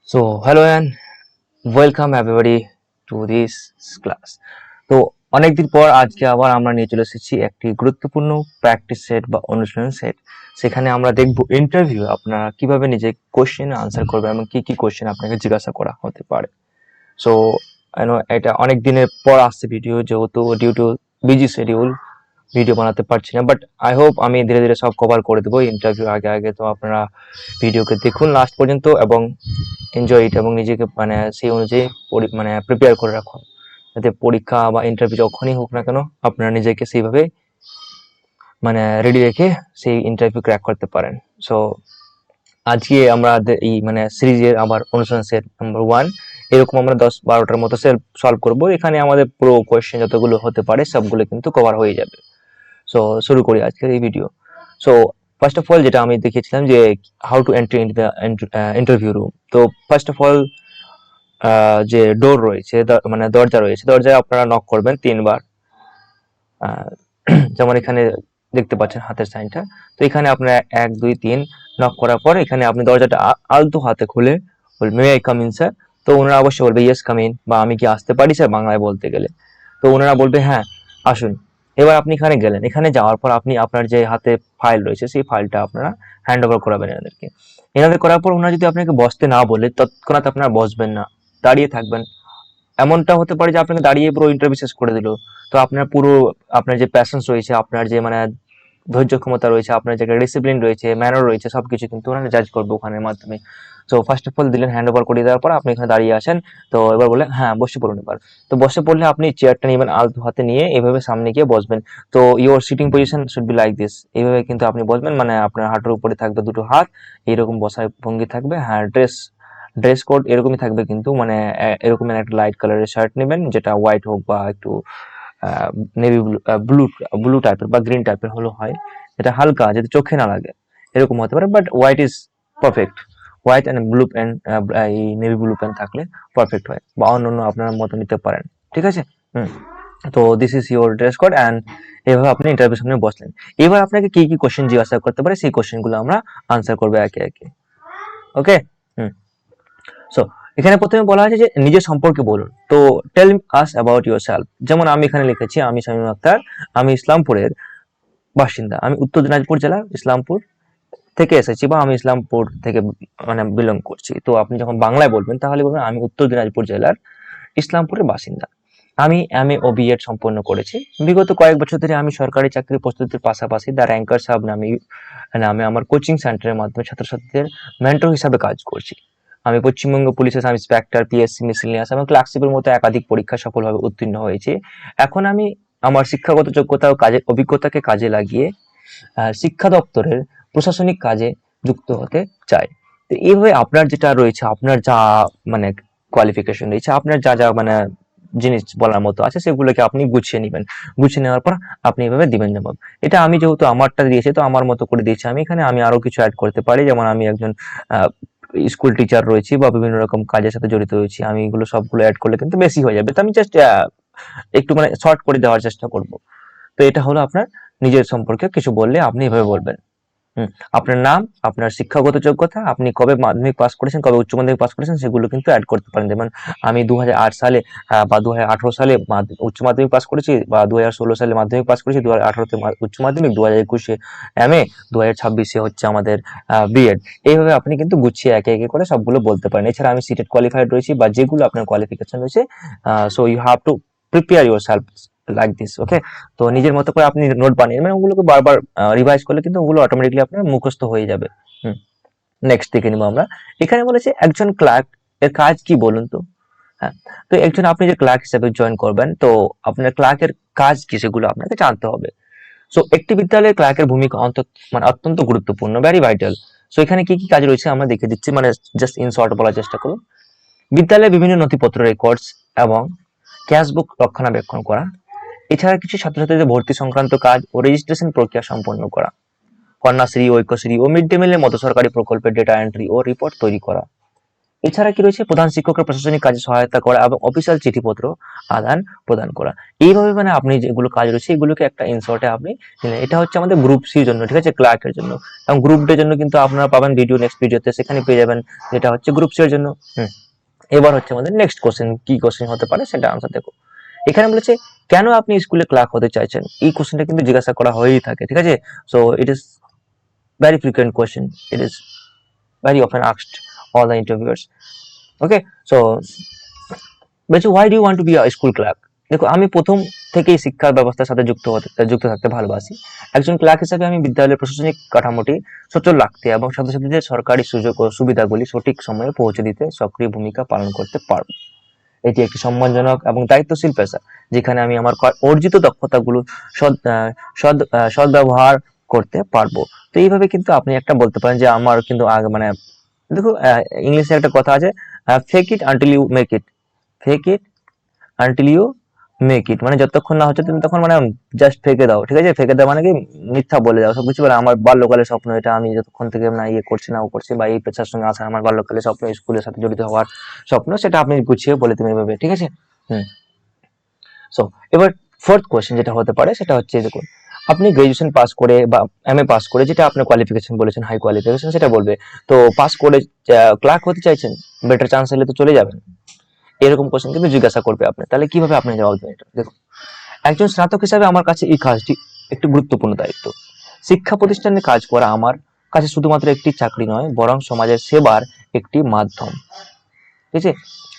Hello and welcome everybody to this class. তো অনেকদিন পর আজকে আবার আমরা নিয়ে চলে এসেছি একটি গুরুত্বপূর্ণ প্র্যাকটিস সেট বা অনুশীলন সেট। সেখানে আমরা দেখব ইন্টারভিউ আপনারা কিভাবে নিজে কোশ্চেন আনসার করবেন এবং কি কি কোশ্চেন আপনাকে জিজ্ঞাসা করা হতে পারে। সো এটা অনেক দিনের পর আসছে ভিডিও, যেহেতু due to busy schedule video বানাতে পারছি না, বাট আই হোপ আমি ধীরে ধীরে সব কভার করে দেবো ইন্টারভিউ আগে আগে। তো আপনারা ভিডিওকে দেখুন লাস্ট পর্যন্ত এবং এনজয় ইট এবং নিজেকে সেই অনুযায়ী প্রিপেয়ার করে রাখুন, যাতে পরীক্ষা বা ইন্টারভিউ যখনই হোক না কেন আপনারা নিজেকে সেইভাবে রেডি রেখে সেই ইন্টারভিউ ক্র্যাক করতে পারেন। সো আজকে আমরা এই সিরিজের আবার অনুশীলন সেট নাম্বার 1 এরকম আমরা 10-12টার মতো সলভ করব। এখানে আমাদের পুরো কোয়েশ্চেন যতগুলো হতে পারে সবগুলো কিন্তু কভার হয়ে যাবে। সো শুরু করি আজকের এই video. So first of all যেটা আমি দেখিয়েছিলাম যে how to entry in the interview room. তো ফার্স্ট অফ অল যে ডোর রয়েছে, দরজা রয়েছে, দরজায় আপনারা নক করবেন 3 বার। যেমন এখানে দেখতে পাচ্ছেন হাতের সাইনটা। তো এখানে আপনারা 1 2 3 নক করার পর এখানে আপনি দরজাটা আলতো হাতে খুলে বলবেন may I come in sir. তো ওনারা অবশ্যই বলবে ইয়েস কাম ইন, বা আমি কি আসতে পারি স্যার বাংলায় বলতে গেলে। তো ওনারা বলবে হ্যাঁ আসুন। এবার আপনি এখানে গেলেন, এখানে যাওয়ার পর আপনি আপনার যে হাতে ফাইল রয়েছে সেই ফাইলটা আপনারা হ্যান্ড ওভার করাবেন এনাদেরকে। এনাদের করার পর ওনারা যদি আপনাকে বসতে না বলে তৎক্ষণাৎ আপনারা বসবেন না, দাঁড়িয়ে থাকবেন। এমনটা হতে পারে যে আপনাকে দাঁড়িয়ে পুরো ইন্টারভিউ শেষ করে দিল। তো আপনার পুরো আপনার যে প্যাশন্স রয়েছে, আপনার যে ধৈর্য ক্ষমতা রয়েছে, আপনার যে ডিসিপ্লিন রয়েছে, ম্যানার রয়েছে, সবকিছু কিন্তু ওনারা জাজ করবে ওখানের মাধ্যমে। সো ফার্স্ট অফ অল দিলেন, হ্যান্ড ওভার করে দেওয়ার পর আপনি এখানে দাঁড়িয়ে আসেন। তো এবার বললেন হ্যাঁ বসে পড়ুন এবার। তো বসে পড়লে আপনি চেয়ারটা নেবেন, আলতো হাতে নিয়ে এভাবে সামনে গিয়ে বসবেন। তো your sitting position should be like this. এইভাবে কিন্তু আপনি বসবেন, আপনার হাঁটুর উপরে থাকবে দুটো হাত, এইরকম বসার ভঙ্গি থাকবে। হ্যাঁ, ড্রেস কোড এরকমই থাকবে, কিন্তু এরকম একটা লাইট কালারের শার্ট নেবেন, যেটা হোয়াইট হোক বা একটু নেভি ব্লু ব্লু টাইপের বা গ্রিন টাইপের হলো হয়, এটা হালকা যাতে চোখে না লাগে এরকম হতে পারে, but white is perfect. White and blue pant, এই নেভি ব্লু প্যান্ট থাকলে পারফেক্ট হয়, বা অন্য আপনার মতো নিতে পারেন। ঠিক আছে। তো this is your dress code and এভাবে আপনি ইন্টারভিউ সামনে বসলেন। এবার আপনাকে কি কি কোশ্চেন জিজ্ঞাসা করতে পারে সেই কোশ্চেনগুলো আমরা আনসার করবো একে একে। ওকে। সো এখানে প্রথমে বলা আছে যে নিজের সম্পর্কে বলুন। তো টেল আস অ্যাবাউট ইউর সেলফ। যেমন আমি এখানে লিখেছি, আমি শামীম আক্তার, আমি ইসলামপুরের বাসিন্দা, আমি উত্তর দিনাজপুর জেলার ইসলামপুর থেকে এসেছি, বা আমি ইসলামপুর থেকে বিলং করছি। তো আপনি যখন বাংলায় বলবেন তাহলে বলবেন আমি উত্তর দিনাজপুর জেলার ইসলামপুরের বাসিন্দা, আমি এমএ ও বিএড সম্পন্ন করেছি। বিগত কয়েক বছর ধরে আমি সরকারি চাকরির প্রস্তুতির পাশাপাশি দ্য র্যাঙ্কার সাব নামে আমার কোচিং সেন্টারের মাধ্যমে ছাত্রছাত্রীদের মেন্টর হিসাবে কাজ করছি। আমি পশ্চিমবঙ্গ পুলিশের সাব ইন্সপেক্টর, পিএসসি মিসেলিনিয়াস এবং ক্লার্কশিপের মতো একাধিক পরীক্ষা সফলভাবে উত্তীর্ণ হয়েছি। এখন আমি আমার শিক্ষাগত যোগ্যতা ও কাজের অভিজ্ঞতাকে কাজে লাগিয়ে শিক্ষা দপ্তরের প্রশাসনিক কাজে যুক্ত হতে চাই। তো এইভাবে আপনার যেটা রয়েছে, আপনার যা কোয়ালিফিকেশন রয়েছে, আপনার যা যা জিনিস বলার মতো আছে সেগুলোকে আপনি গুছিয়ে নেবেন। গুছিয়ে নেওয়ার পর আপনি এভাবে দিবেন জবাব। এটা আমি যেহেতু আমারটা দিয়েছি তো আমার মতো করে দিয়েছি। আমি এখানে আরো কিছু অ্যাড করতে পারি, যেমন আমি একজন স্কুল টিচার রয়েছি বা বিভিন্ন রকম কাজের সাথে জড়িত রয়েছি। আমি এগুলো সবগুলো অ্যাড করলে কিন্তু বেশি হয়ে যাবে। তো আমি জাস্ট একটু শর্ট করে দেওয়ার চেষ্টা করব। তো এটা হলো আপনার নিজের সম্পর্কে কিছু বললে আপনি এভাবে বলবেন। আপনার নাম, আপনার শিক্ষাগত যোগ্যতা, আপনি কবে মাধ্যমিক পাস করেছেন, কবে উচ্চ মাধ্যমিক পাস করেছেন সেগুলো কিন্তু অ্যাড করতে পারেন। যেমন আমি 2008 সালে বা 2018 সালে উচ্চ মাধ্যমিক পাস করেছি, বা 2016 সালে মাধ্যমিক পাস করেছি, 2018-তে উচ্চ মাধ্যমিক, 2021-এ এমএ, 2026-এ হচ্ছে আমাদের বিএড। এইভাবে আপনি কিন্তু গুছিয়ে একে একে করে সবগুলো বলতে পারেন। এছাড়া আমি সিটেট কোয়ালিফাইড রয়েছি, বা যেগুলো আপনার কোয়ালিফিকেশন রয়েছে, so you have to prepare your self like this. Okay. তো নিজের মতো করে আপনি নোট বানিয়ে ওগুলোকে বারবার রিভাইজ করলে কিন্তু ওগুলো অটোমেটিকলি আপনার মুখস্থ হয়ে যাবে। নেক্সট দেখে নিবো আমরা। এখানে বলেছে একজন ক্লার্ক এর কাজ কি বলুন তো। হ্যাঁ, তো একজন আপনি যে ক্লার্ক হিসেবে জয়েন করবেন, তো আপনার ক্লার্কের কাজ কি সেগুলো আপনাকে জানতে হবে। সো একটি বিদ্যালয়ের ক্লার্কের ভূমিকা অত্যন্ত গুরুত্বপূর্ণ, ভেরি ভাইটাল। সো এখানে কি কি কাজ রয়েছে আমরা দেখে দিচ্ছি, জাস্ট ইন শর্ট বলার চেষ্টা করুন। বিদ্যালয়ে বিভিন্ন নথিপত্র, রেকর্ডস এবং ক্যাশবুক রক্ষণাবেক্ষণ করা, এছাড়া কিছু ছাত্রছাত্রীদের ভর্তি সংক্রান্ত কাজ ও রেজিস্ট্রেশন প্রক্রিয়া সম্পন্ন করা, কন্যাশ্রী, ঐক্যশ্রী ও মিড ডে মিলের মতো সরকারি প্রকল্পের ডেটা এন্ট্রি ও রিপোর্ট তৈরি করা, এছাড়া কি রয়েছে, প্রধান শিক্ষকের প্রশাসনিক কাজে সহায়তা করা এবং অফিসিয়াল চিঠিপত্র আদান প্রদান করা। এইভাবে মানে আপনি যেগুলো কাজ রয়েছে এগুলোকে একটা ইনশর্টে আপনি নিলেন। এটা হচ্ছে আমাদের গ্রুপ সির জন্য, ঠিক আছে, ক্লার্কের জন্য। এবং গ্রুপ ডি জন্য কিন্তু আপনারা পাবেন ভিডিও, নেক্সট ভিডিওতে সেখানে পেয়ে যাবেন, যেটা হচ্ছে গ্রুপ সি এর জন্য। এবার হচ্ছে আমাদের নেক্সট কোশ্চেন, কি কোশ্চেন হতে পারে সেটা আনসার দেখো। এখানে বলেছে কেন আপনি স্কুলে ক্লার্ক হতে চাইছেন, এই কোশ্চেনটা কিন্তু জিজ্ঞাসা করা হয়েই থাকে, ঠিক আছে। So it is very frequent question, it is very often asked all the interviewers. Okay, so বলছে why do you want to be a school clerk? দেখো, আমি প্রথম থেকেই শিক্ষা ব্যবস্থার সাথে যুক্ত থাকতে ভালোবাসি। একজন ক্লার্ক হিসেবে আমি বিদ্যালয়ের প্রশাসনিক কাঠামোটি সচল রাখতে এবং ছাত্রছাত্রীদের সরকারি সুযোগ ও সুবিধাগুলি সঠিক সময়ে পৌঁছে দিতে সক্রিয় ভূমিকা পালন করতে পারব। এটি একটি সম্মানজনক এবং দায়িত্বশীল পেশা, যেখানে আমি আমার অর্জিত দক্ষতাগুলো সদ্ব্যবহার করতে পারবো। তো এইভাবে কিন্তু আপনি একটা বলতে পারেন যে আমার কিন্তু মানে দেখো, ইংলিশে একটা কথা আছে, fake it until you make it, fake it until you make it, মানে যতক্ষণ না হচ্ছে তুমি তখন মানে জাস্ট ফেকে দাও, ঠিক আছে। ফেকে দাও মানে কি, মিথ্যা বলে দাও সবকিছু, বলে আমার বাল্যকালের স্বপ্ন এটা, আমি যতক্ষণ থেকে না ইয়ে করছি না ও করছি বা এই পেশার সঙ্গে আসা আমার বাল্যকালের স্বপ্ন, স্কুলের সাথে জড়িত হওয়ার স্বপ্ন, সেটা আপনি গুছিয়ে বলে তুমি এভাবে, ঠিক আছে। সো এবার ফোর্থ কোয়েশ্চেন যেটা হতে পারে সেটা হচ্ছে, দেখুন, আপনি গ্রাজুয়েশন পাস করে বা এমএ পাস করে, যেটা আপনার কোয়ালিফিকেশন বলেছেন হাই কোয়ালিফিকেশন, সেটা বলবে। তো পাস করে ক্লার্ক হতে চাইছেন, বেটার চান্স হলে তো চলে যাবেন, এরকম কোশ্চেন কিন্তু জিজ্ঞাসা করবে আপনি, তাহলে কিভাবে আপনি জবাব দেবেন এটা দেখুন। একজন স্নাতক হিসাবে আমার কাছে এই কাজটি একটি গুরুত্বপূর্ণ দায়িত্ব। শিক্ষা প্রতিষ্ঠানে কাজ করা আমার কাছে শুধুমাত্র একটি চাকরি নয়, বরং সমাজের সেবার একটি মাধ্যম, ঠিক আছে।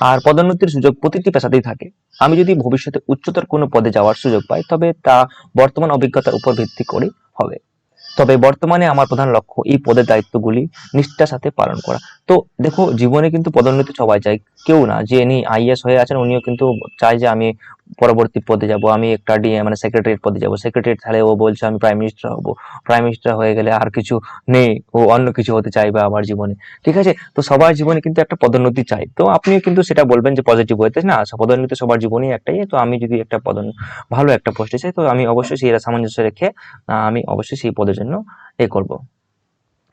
আর পদোন্নতির সুযোগ প্রতিটি পেশাতেই থাকে। আমি যদি ভবিষ্যতে উচ্চতর কোনো পদে যাওয়ার সুযোগ পাই, তবে তা বর্তমান অভিজ্ঞতার উপর ভিত্তি করে হবে। তবে বর্তমানে আমার প্রধান লক্ষ্য এই পদের দায়িত্বগুলি নিষ্ঠার সাথে পালন করা। তো দেখো, জীবনে কিন্তু পদোন্নতি সবাই চায়, কেউ না যে ইনি আইএস হয়ে আছেন উনিও কিন্তু চায় যে আমি পরবর্তী পদে যাব, আমি একটা মানে সেক্রেটারি পদে যাব, সেক্রেটারি তাহলে ও বলছে আমি প্রাইম মিনিস্টার হব, প্রাইম মিনিস্টার হয়ে গেলে আর কিছু নেই, ও অন্য কিছু হতে চাইবে আমার জীবনে, ঠিক আছে। তো সবার জীবনে কিন্তু একটা পদোন্নতি চাই, তো আপনিও কিন্তু সেটা বলবেন যে পজিটিভ ওয়েতে, না পদোন্নতি সবার জীবনেই একটাই। তো আমি যদি একটা ভালো একটা পোস্টে চাই, তো আমি অবশ্যই সেই সামঞ্জস্য রেখে আমি অবশ্যই সেই পদের জন্য করব,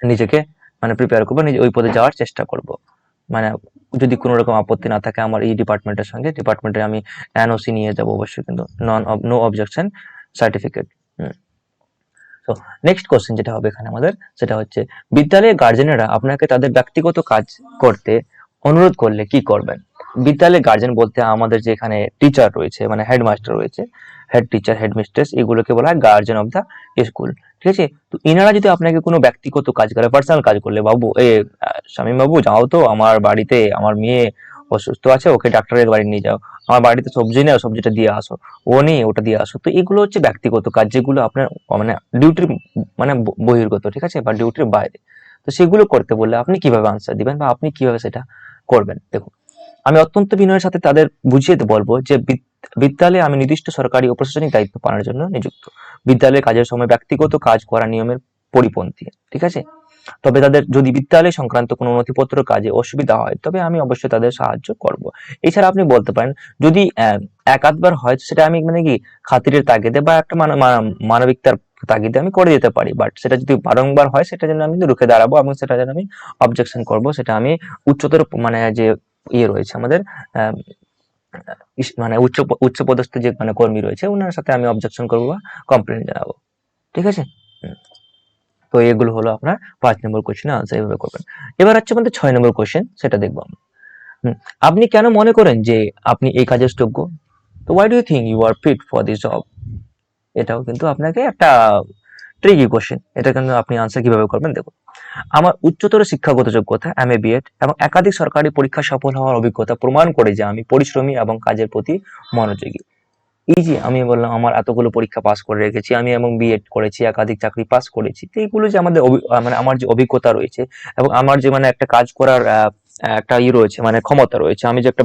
নিজেকে মানে প্রিপেয়ার করবো, নিজে ওই পদে যাওয়ার চেষ্টা করব। মানে যদি কোনো রকম আপত্তি না থাকে আমার এই ডিপার্টমেন্টের সঙ্গে, ডিপার্টমেন্টে আমি এনওসি নিয়ে যাব অবশ্যই, কিন্তু নো অবজেকশন সার্টিফিকেট। তো নেক্সট কোশ্চেন যেটা হবে এখানে আমাদের, সেটা হচ্ছে বিদ্যালয়ের গার্জেনেরা আপনাকে তাদের ব্যক্তিগত কাজ করতে অনুরোধ করলে কি করবেন। বিদ্যালয়ের গার্জেন বলতে আমাদের যে এখানে টিচার রয়েছে, মানে হেডমাস্টার রয়েছে, হেড টিচার, হেডমিস্ট্রেস, এগুলোকে বলা হয় গার্জেন অফ দা স্কুল, ঠিক আছে। তো ইনারা যদি আপনাকে কোনো ব্যক্তিগত কাজ করে, পার্সোনাল কাজ করলে, বাবু শামীম বাবু যাও তো আমার বাড়িতে, আমার মেয়ে অসুস্থ আছে, ওকে ডাক্তারের বাড়ি নিয়ে যাও, আমার বাড়িতে সবজি নেই, সবজিটা দিয়ে আসো, ও নেই ওটা দিয়ে আসো। তো এগুলো হচ্ছে ব্যক্তিগত কাজ, যেগুলো আপনার মানে ডিউটির মানে বহির্গত, ঠিক আছে, বা ডিউটির বাইরে। তো সেগুলো করতে বললে আপনি কিভাবে আনসার দিবেন বা আপনি কিভাবে সেটা করবেন। দেখুন, আমি অত্যন্ত বিনয়ের সাথে তাদের বুঝিয়ে বলবো যে বিদ্যালয়ে আমি নির্দিষ্ট সরকারি ও প্রশাসনিক দায়িত্ব পালনের জন্য নিযুক্ত। বিদ্যালয়ে কাজের সময় ব্যক্তিগত কাজ করা নিয়মের পরিপন্থী, ঠিক আছে। তবে তাদের যদি বিদ্যালয় সংক্রান্ত কোনো নথিপত্র কাজে অসুবিধা হয়, তবে আমি অবশ্যই তাদের সাহায্য করব। এছাড়া আপনি বলতে পারেন, যদি এক আধবার হয় সেটা আমি মানে কি খাতিরের তাগিদে বা একটা মানবিকতার তাগিদে আমি করে দিতে পারি, বাট সেটা যদি বারংবার হয় সেটা যেন আমি রুখে দাঁড়াবো এবং সেটা যেন আমি অবজেকশন করব, সেটা আমি উচ্চতর মানে যে ইয়ে রয়েছে আমাদের মানে উচ্চ পদস্থ যে মানে কর্মী রয়েছে ওনার সাথে আমি অবজেকশন করবো বা কমপ্লেন জানাবো, ঠিক আছে। তো এগুলো হলো আপনার 5 নম্বর কোশ্চেনের আনসার, এইভাবে করবেন। এবার হচ্ছে আমাদের 6 নম্বর কোশ্চেন, সেটা দেখবো আমরা। আপনি কেন মনে করেন যে আপনি এই কাজের যোগ্য? তো why do you think you are fit for this job? এটাও কিন্তু আপনাকে একটা ট্রিকি কোশ্চেন, এটা কিন্তু আপনি আনসার কিভাবে করবেন দেখুন। আমার উচ্চতর শিক্ষাগত যোগ্যতা এমএ বিএড এবং একাধিক সরকারি পরীক্ষা সফল হওয়ার অভিজ্ঞতা প্রমাণ করে যে আমি পরিশ্রমী এবং কাজের প্রতি মনোযোগী। এই যে আমি বললাম আমার এতগুলো পরীক্ষা পাস করে রেখেছি আমি, এবং বিএড করেছি, একাধিক চাকরি পাস করেছি, তো এইগুলো যে আমাদের মানে আমার যে অভিজ্ঞতা রয়েছে এবং আমার যে মানে একটা কাজ করার একটা রয়েছে, মানে ক্ষমতা রয়েছে, আমি যে একটা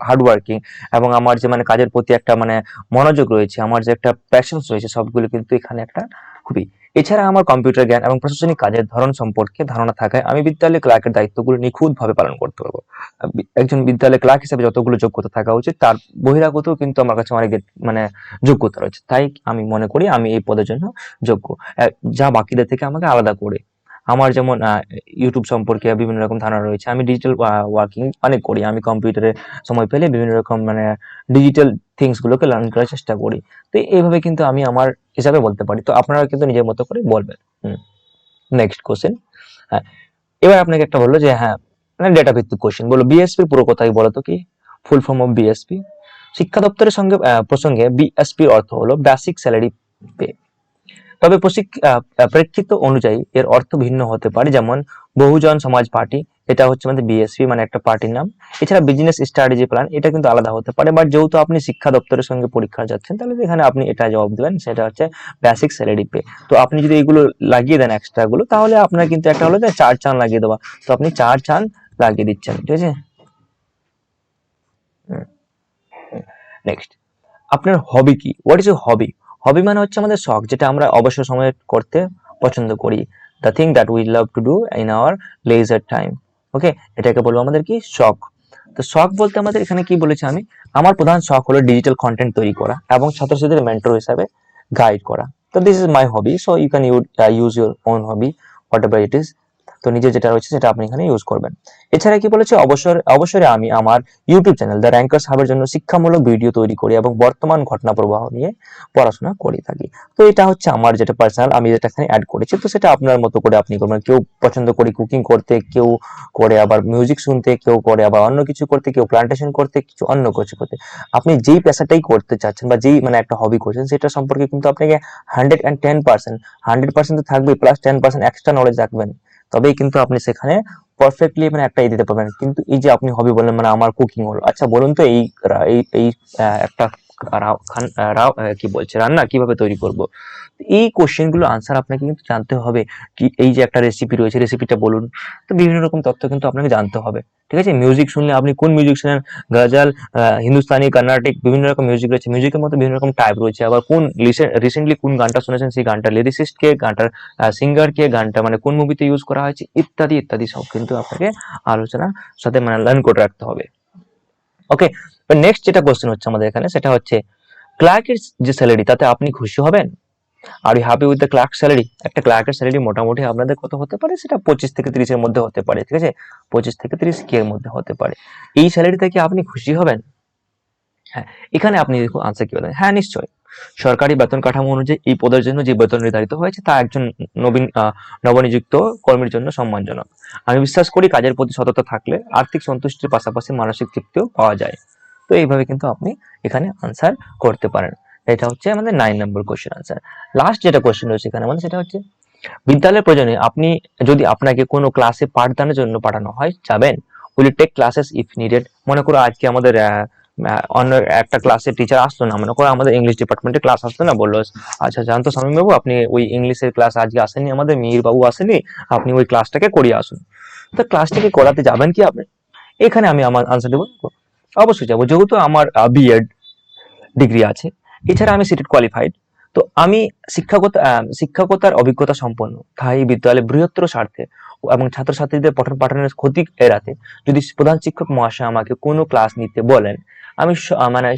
হার্ড ওয়ার্কিং এবং আমার যে মানে কাজের প্রতি একটা মানে মনোযোগ রয়েছে, আমার যে একটা প্যাশন রয়েছে, সবগুলো কিন্তু এখানে একটা খুবই। এছাড়া আমার কম্পিউটার জ্ঞান এবং প্রশাসনিক কাজের ধরন সম্পর্কে ধারণা থাকায় আমি বিদ্যালয় ক্লার্কের দায়িত্বগুলো নিখুঁতভাবে পালন করতে পারবো। একজন বিদ্যালয় ক্লার্ক হিসেবে যতগুলো যোগ্যতা থাকা উচিত তার বহিরাগত কিন্তু আমার কাছে অনেক মানে যোগ্যতা রয়েছে, তাই আমি মনে করি আমি এই পদের জন্য যোগ্য, যা বাকিদের থেকে আমাকে আলাদা করে। আমার যেমন ইউটিউব সম্পর্কে বিভিন্ন রকম ধারণা রয়েছে, আমি ডিজিটাল ওয়ার্কিং অনেক করি, আমি কম্পিউটারে সময় পেলে বিভিন্ন রকম মানে ডিজিটাল থিংস গুলোকে লার্ন করার চেষ্টা করি। তো এইভাবে কিন্তু আমি আমার হিসাবে বলতে পারি, তো আপনারা কিন্তু নিজের মতো করে বলবেন। Next question. হ্যাঁ, এবার আপনাকে একটা বললো যে হ্যাঁ মানে ডেটা ভিত্তিক কোশ্চেন, বলো বিএসপির পুরো কথাই বলো তো কি, ফুল ফর্ম অফ বিএসপি। শিক্ষা দপ্তরের সঙ্গে প্রসঙ্গে বিএসপির অর্থ হলো বেসিক স্যালারি পে। তবে প্রেক্ষিত অনুযায়ী এর অর্থ ভিন্ন হতে পারে, যেমন বহুজন সমাজ পার্টি, এটা হচ্ছে আমাদের বিএসপি মানে একটা পার্টির নাম। এছাড়া বিজনেস স্ট্র্যাটেজি প্ল্যান, এটা কিন্তু আলাদা হতে পারে, বাট যেহেতু আপনি শিক্ষা দপ্তরের সঙ্গে পরীক্ষা যাচ্ছেন তাহলে এখানে আপনি এটা জবাব দেবেন, সেটা হচ্ছে বেসিক স্যালারি পে। তো আপনি যদি এগুলো লাগিয়ে দেন এক্সট্রা গুলো, তাহলে আপনার কিন্তু একটা হলো যে 4 চাঁদ লাগিয়ে দেওয়া, তো আপনি 4 চাঁদ লাগিয়ে দিচ্ছেন, ঠিক আছে। নেক্সট, আপনার হবি কি, হোয়াট ইজ ইউর হবি? হবি মানে হচ্ছে আমাদের শখ, যেটা আমরা অবসর সময়ে করতে পছন্দ করি, the thing that we love to do in our leisure time. Okay, এটাকে বলবো আমাদের কি শখ। তো শখ বলতে আমাদের এখানে কি বলেছি আমি, আমার প্রধান শখ হলো ডিজিটাল কন্টেন্ট তৈরি করা এবং ছাত্রছাত্রীদের মেন্টর হিসাবে গাইড করা। তো this is my hobby, so you can use your own hobby whatever it is. তো নিজে যেটা রয়েছে সেটা আপনি এখানে ইউজ করবেন। এছাড়া কি বলেছে, অবসরে আমি আমার ইউটিউব চ্যানেল দ্য র্যাঙ্কার্স হাবের জন্য শিক্ষামূলক ভিডিও তৈরি করি এবং বর্তমান ঘটনা প্রবাহ নিয়ে পড়াশোনা করে থাকি। তো এটা হচ্ছে আমার যেটা পার্সোনাল, আমি যেটা এখানে অ্যাড করেছি, তো সেটা আপনার মতো করে আপনি করবেন। কেউ পছন্দ করে কুকিং করতে, কেউ করে আবার মিউজিক শুনতে, কেউ করে আবার অন্য কিছু করতে, কেউ প্লান্টেশন করতে, কিছু অন্য কিছু করতে। আপনি যেই পেশাটাই করতে চাচ্ছেন বা যেই মানে একটা হবি করছেন, সেটা সম্পর্কে কিন্তু আপনাকে 110%, 100% তো থাকবে, প্লাস 10% এক্সট্রা নলেজ রাখবেন, তবেই কিন্তু আপনি সেখানে পারফেক্টলি মানে একটা দিতে পারবেন। কিন্তু এই যে আপনি হবি বললেন মানে আমার কুকিং হলো, আচ্ছা বলুন তো এই এই এই একটা কি বলছে রান্না কিভাবে তৈরি করব, এই কোশ্চেন গুলো আনসার আপনাকে কিন্তু জানতে হবে। কি এই যে একটা রেসিপি রয়েছে, রেসিপিটা বলুন। তো বিভিন্ন রকম তথ্য কিন্তু আপনাকে জানতে হবে, ঠিক আছে। মিউজিক শুনলে আপনি কোন মিউজিক শুনেন, গজল, হিন্দুস্তানি, কর্ণাটিক, বিভিন্ন রকম মিউজিক রয়েছে, মিউজিকের মধ্যে বিভিন্ন রকম টাইপ রয়েছে, আবার কোন রিসেন্টলি কোন গানটা শুনেছেন, সেই গানটা লিরিসিস্ট কে, গানটার সিঙ্গার কে, গানটা মানে কোন মুভিতে ইউজ করা হয়েছে, ইত্যাদি ইত্যাদি সব কিন্তু আপনাকে আলোচনার সাথে মানে লার্ন করে রাখতে হবে। ওকে, নেক্সট যেটা কোশ্চেন হচ্ছে আমাদের এখানে, সেটা হচ্ছে ক্লার্কের যে স্যালারি, তাতে আপনি খুশি হবেন? Are you happy with the clerk salary? একটা ক্লার্কের স্যালারি মোটামুটি আপনাদের কত হতে পারে, সেটা 25 থেকে 30 এর মধ্যে হতে পারে, ঠিক আছে, 25 থেকে 30 কে এর মধ্যে হতে পারে। এই স্যালারি থেকে আপনি খুশি হবেন? হ্যাঁ, এখানে আপনি দেখুন আনসার কি বলেন। হ্যাঁ নিশ্চয়ই, সরকারি বেতন কাঠামো অনুযায়ী এই পদের জন্য যে বেতন নির্ধারিত হয়েছে তা একজন নবনিযুক্ত কর্মীর জন্য সম্মানজনক। আমি বিশ্বাস করি কাজের প্রতি সততা থাকলে আর্থিক সন্তুষ্টির পাশাপাশি মানসিক তৃপ্তিও পাওয়া যায়। তো এইভাবে কিন্তু আপনি এখানে আনসার করতে পারেন। এটা হচ্ছে আমাদের 9 নম্বর কোশ্চেন আনসার। লাস্ট যেটা কোশ্চেন রয়েছে এখানে আমাদের, সেটা হচ্ছে বিদ্যালয়ের প্রয়োজনে আপনি যদি আপনাকে কোনো ক্লাসে পাঠদানের জন্য পাঠানো হয়, যাবেন? Will take classes if needed. মনে করো আজকে আমাদের অন্য একটা ক্লাসের টিচার আসলো না, মনে করো আমাদের ইংলিশ ডিপার্টমেন্টে ক্লাস আসলো না, বললো আচ্ছা জানতো শামীম বাবু, আপনি ওই ইংলিশের ক্লাস আজকে আসেননি, আমাদের মিহির বাবু আসেনি, আপনি ওই ক্লাসটাকে করিয়ে আসুন। তো ক্লাসটাকে করাতে যাবেন কি আপনি? এখানে আমি আমার আনসার দেবো, অবশ্যই যাবো, যেহেতু আমার বিএড ডিগ্রি আছে, এছাড়া আমি সিটেট কোয়ালিফাইড। তো আমি শিক্ষকতার অভিজ্ঞতা সম্পন্ন, তাই বিদ্যালয়ের বৃহত্তর স্বার্থে এবং ছাত্রছাত্রীদের পঠন পাঠনের ক্ষতি এড়াতে যদি প্রধান শিক্ষক মহাশয় আমাকে কোনো ক্লাস নিতে বলেন, আমি মানে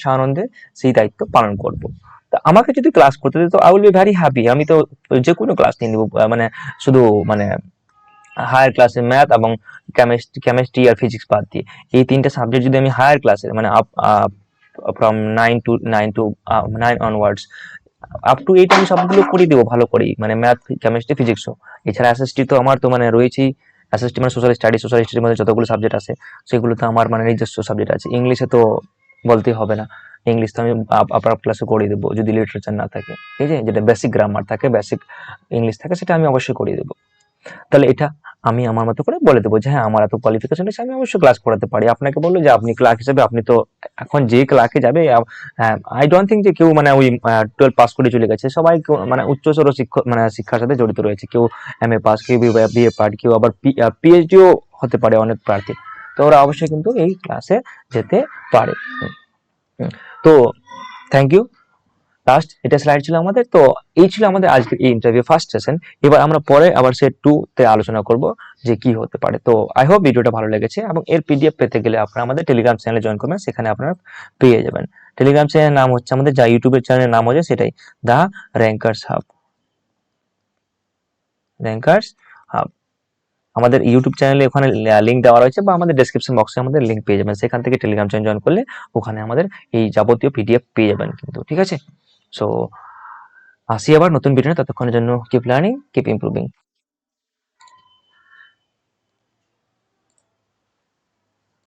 সানন্দে সেই দায়িত্ব পালন করব। তা আমাকে যদি ক্লাস করতে দিত, I will be very happy, আমি তো যে কোনো ক্লাস নিয়ে নিবো, মানে শুধু মানে হায়ার ক্লাসে ম্যাথ এবং কেমিস্ট্রি আর ফিজিক্স বাদ দিয়ে এই তিনটা সাবজেক্ট যদি আমি হায়ার ক্লাসে মানে ফ্রম 9 অনওয়ার্ডস আপ টু 8 আমি সবগুলো করে দেবো ভালো করেই, মানে ম্যাথ, কেমিস্ট্রি, ফিজিক্সও। এছাড়া এসএসটি তো আমার তো মানে রয়েছেই, এসএসটি মানে সোশ্যাল স্টাডির মধ্যে যতগুলো সাবজেক্ট আছে সেগুলো তো আমার মানে নিজস্ব সাবজেক্ট আছে। ইংলিশে তো বলতেই হবে না, ইংলিশ তো আমি আপার ক্লাসে করিয়ে দেবো যদি লিটারেচার না থাকে, ঠিক আছে, যেটা বেসিক গ্রামার থাকে, বেসিক ইংলিশ থাকে, সেটা আমি অবশ্যই করিয়ে দেবো। তাহলে এটা আমি আমার মতো করে বলে দেবো যে হ্যাঁ আমার এত কোয়ালিফিকেশন আছে, আমি অবশ্যই ক্লাস করাতে পারি। আপনাকে বললো যে আপনি ক্লার্ক হিসেবে, আপনি তো এখন যে ক্লার্কে যাবে, আই ডোন্ট থিঙ্ক যে কেউ মানে ওই 12 পাস করে চলে গেছে, সবাই মানে উচ্চতর শিক্ষার সাথে জড়িত রয়েছে, কেউ এমএ পাস, কেউ বিএ পাস, কেউ আবার পিএইচডিও হতে পারে অনেক প্রার্থী। তো ওরা অবশ্যই কিন্তু এই ক্লাসে যেতে পারে। তো থ্যাংক ইউ। লাস্ট এটা স্লাইড ছিল আমাদের, তো এই ছিল আমাদের আজকের এই ইন্টারভিউ ফার্স্ট সেশন। এবার আমরা পরে আবার সেট 2 তে আলোচনা করব যে কি হতে পারে। তো আই হোপ ভিডিওটা ভালো লেগেছে, এবং এর পিডিএফ পেতে গেলে আপনারা আমাদের টেলিগ্রাম চ্যানেলে জয়েন করবেন, সেখানে আপনারা পেয়ে যাবেন। টেলিগ্রাম চ্যানেলের নাম হচ্ছে আমাদের, যা ইউটিউবের চ্যানেলের নাম হচ্ছে সেটাই, দা র্যাঙ্কার্স হাব। Rankers hub. আমাদের ইউটিউব চ্যানেলে ওখানে লিঙ্ক দেওয়া রয়েছে, বা আমাদের ডেসক্রিপশন বক্সে আমাদের লিঙ্ক পেয়ে যাবেন, সেখান থেকে টেলিগ্রাম চ্যানেল জয়েন করলে ওখানে আমাদের এই যাবতীয় পিডিএফ পেয়ে যাবেন কিন্তু, ঠিক আছে। সো আসি আবার নতুন ভিডিও, ততক্ষণের জন্য কিপ লার্নিং, কিপ ইমপ্রুভিং।